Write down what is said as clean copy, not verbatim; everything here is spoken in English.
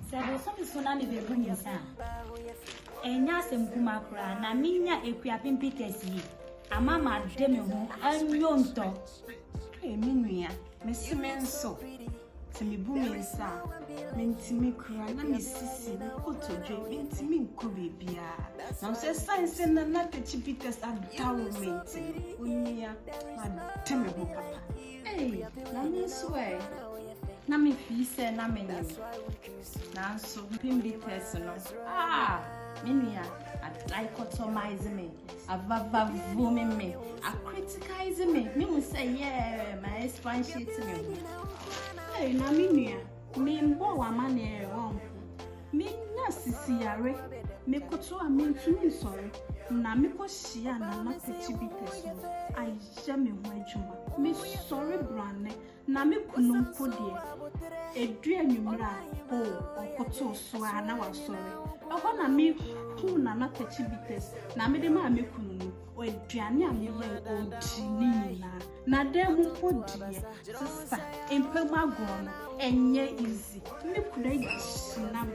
Sebe so misuna mi be buni sa. Enya semkumakura na minya ekua pimpitesi. Amama de me ho anyonto. Minua, Miss Menso. To me booming, sir. Mentimi cry, na Miss Sissy, Koto drink, Mentimin Kubibia. Now says science and not the chipitas are downmating. Unia, my terrible papa. Hey, na me swear. Na me feast and na menu. Now so pimby personal. Ah, Minia, a dichotomizing me, a vavavuming me, a criticizing me. Me will say, yeah, my expansion to me. Hey, na Minia, me mbo a man wrong. Me na sisi yare, me koto a me to sorry. Na me ko shia na na techibi person. I jame wajuma. Me sorry brane, na me kunum podie. Edria nyumra, oh, okoto so na wa sorry. Oho na me hu na na techibi test. Na me de ma me kununu. O eduane a me ye odini na dem podie. Sister, empema go no enye easy. Me kura yi na